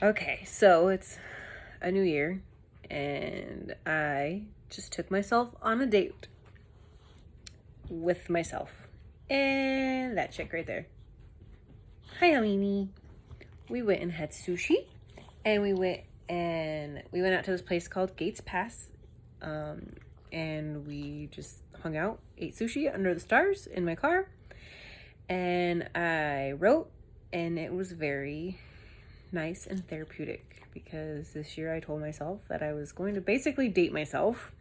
Okay, so it's a new year, and I just took myself on a date with myself. And that chick right there. Hi, Amini. We went and had sushi, and we went out to this place called Gates Pass, and we just hung out, ate sushi under the stars in my car, and I wrote, and it was very nice and therapeutic because this year I told myself that I was going to basically date myself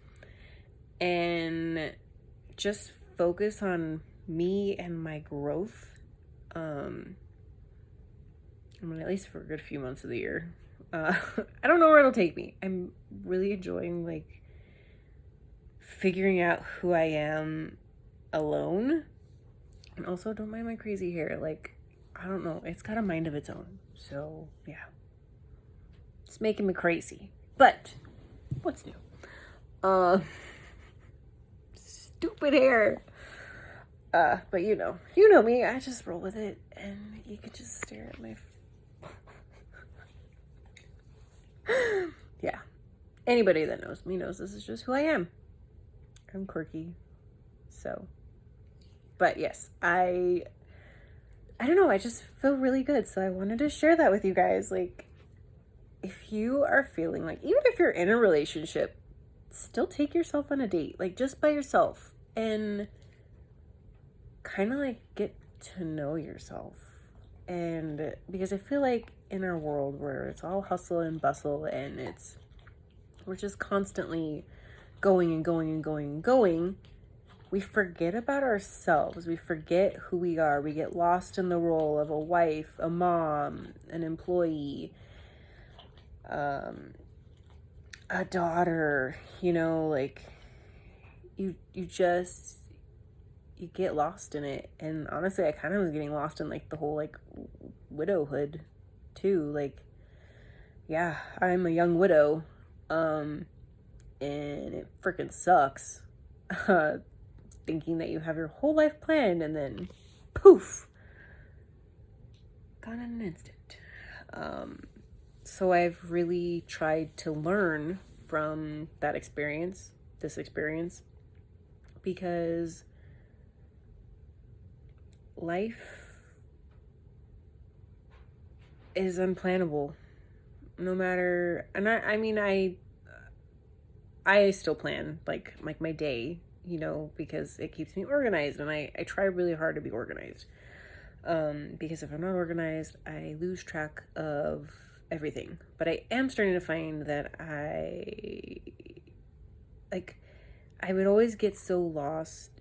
and just focus on me and my growth. I mean, at least for a good few months of the year. I don't know where it'll take me. I'm really enjoying like figuring out who I am alone. And also, don't mind my crazy hair. Like, I don't know. It's got a mind of its own. So, yeah. It's making me crazy. But, what's new? Stupid hair. But you know me. I just roll with it, and you could just stare at my. Yeah. Anybody that knows me knows this is just who I am. I'm quirky, so. But yes, I don't know. I just feel really good, so I wanted to share that with you guys. Like, if you are feeling like, even if you're in a relationship, still take yourself on a date, like just by yourself, and kind of like get to know yourself. And because I feel like in our world where it's all hustle and bustle and we're just constantly going and going and going and going, we forget about ourselves. We forget who we are. We get lost in the role of a wife, a mom, an employee, a daughter, like you just you get lost in it. And honestly, I kind of was getting lost in like the whole like widowhood too. Like, yeah, I'm a young widow. And it freaking sucks. Thinking that you have your whole life planned and then poof, gone in an instant. So I've really tried to learn from this experience, because life is unplannable. No matter, and I mean, I still plan like my day, because it keeps me organized, and I try really hard to be organized. Because if I'm not organized, I lose track of everything. But I am starting to find that like, I would always get so lost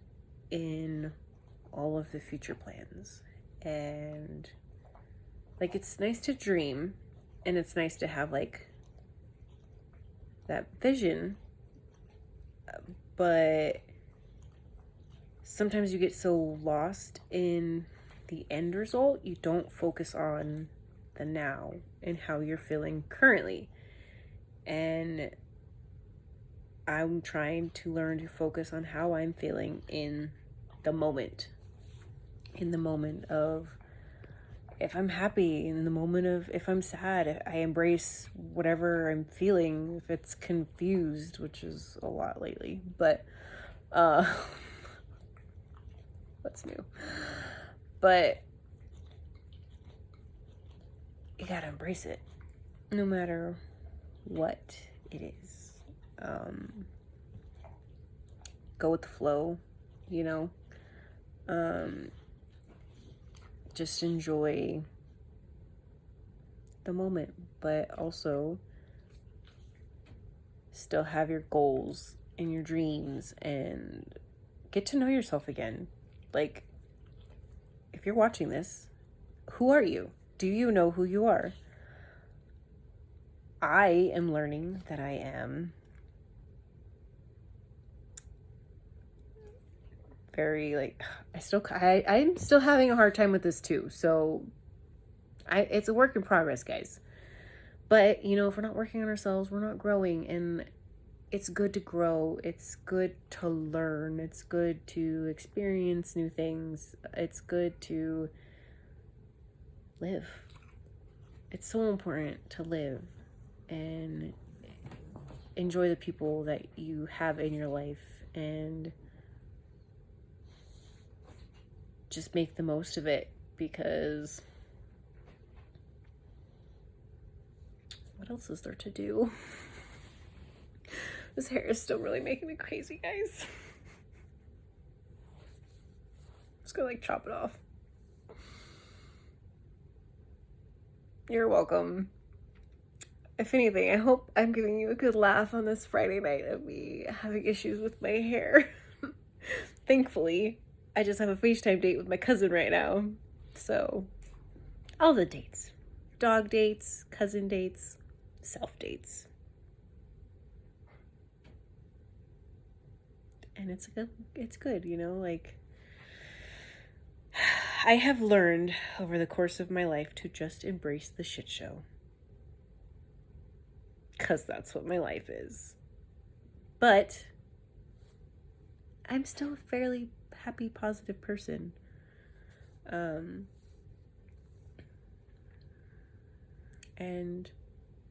in all of the future plans. And like, it's nice to dream, and it's nice to have like that vision, but sometimes you get so lost in the end result, you don't focus on the now and how you're feeling currently. And I'm trying to learn to focus on how I'm feeling in the moment. In the moment of if I'm happy, in the moment of if I'm sad, I embrace whatever I'm feeling. If it's confused, which is a lot lately, but what's new? But you gotta embrace it, no matter what it is. Go with the flow, you know. Just enjoy the moment, but also still have your goals and your dreams, and get to know yourself again. Like, if you're watching this, who are you? Do you know who you are? I am learning that I am very like I'm still having a hard time with this too. So it's a work in progress, guys. But if we're not working on ourselves, we're not growing. And it's good to grow. It's good to learn. It's good to experience new things. It's good to live. it's so important to live and enjoy the people that you have in your life and just make the most of it, because what else is there to do? This hair is still really making me crazy, guys. I'm just gonna like chop it off. You're welcome. If anything, I hope I'm giving you a good laugh on this Friday night of me having issues with my hair. Thankfully, I just have a FaceTime date with my cousin right now. So, all the dates. Dog dates, cousin dates, self dates. And it's good, you know, like I have learned over the course of my life to just embrace the shit show. 'Cause that's what my life is. But I'm still a fairly happy, positive person. And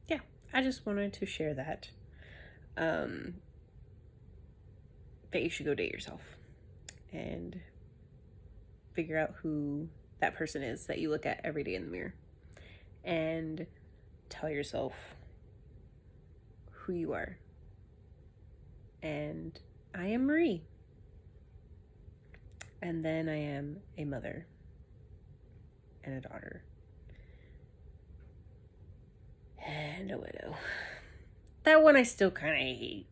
yeah, I just wanted to share that. That you should go date yourself and figure out who that person is that you look at every day in the mirror, and tell yourself who you are. And I am Marie. And then I am a mother and a daughter and a widow. That one I still kind of hate.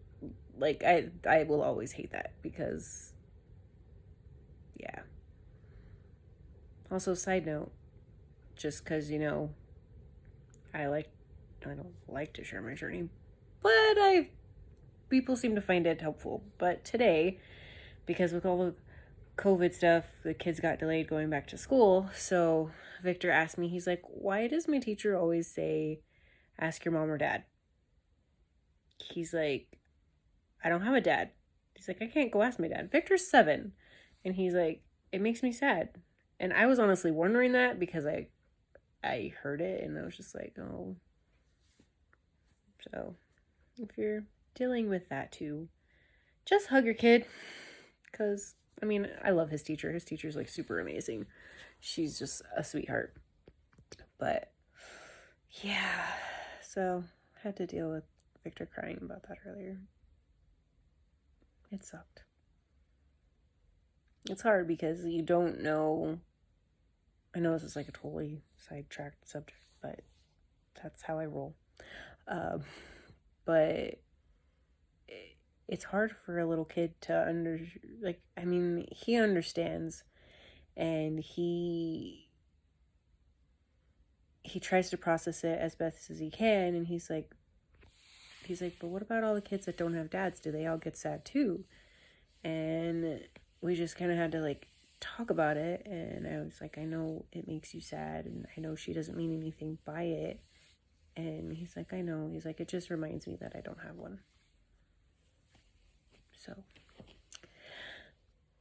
Like, I will always hate that because, yeah. Also, side note, just because, you know, I don't like to share my journey, but people seem to find it helpful. But today, because with all the COVID stuff, the kids got delayed going back to school. So Victor asked me, he's like, why does my teacher always say, ask your mom or dad? He's like, I don't have a dad. He's like, I can't go ask my dad. Victor's 7. And he's like, it makes me sad. And I was honestly wondering that because I heard it and I was just like, oh. So if you're dealing with that too, just hug your kid. Because, I mean, I love his teacher. His teacher's like super amazing. She's just a sweetheart. But yeah, so I had to deal with Victor crying about that earlier. It sucked. It's hard because you don't know. I know this is like a totally sidetracked subject, but that's how I roll. But it's hard for a little kid to he understands, and he tries to process it as best as he can, and he's like, but what about all the kids that don't have dads? Do they all get sad too? And we just kind of had to like talk about it, and I was like, I know it makes you sad, and I know she doesn't mean anything by it. And he's like, I know. He's like, it just reminds me that I don't have one. So,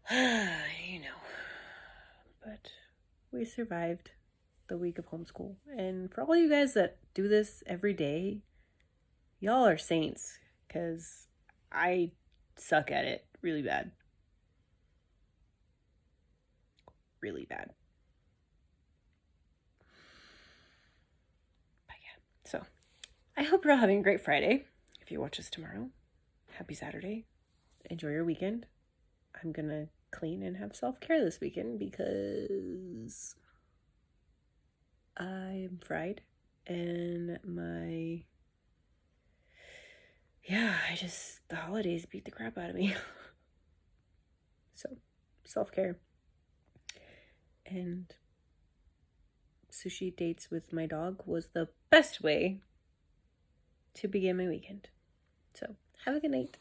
you know, but we survived the week of homeschool. And for all you guys that do this every day, y'all are saints, because I suck at it really bad. Really bad. But yeah, so I hope you're all having a great Friday. If you watch this tomorrow, happy Saturday. Enjoy your weekend. I'm gonna clean and have self-care this weekend because I'm fried and the holidays beat the crap out of me. So, self-care. And sushi dates with my dog was the best way to begin my weekend. So, have a good night.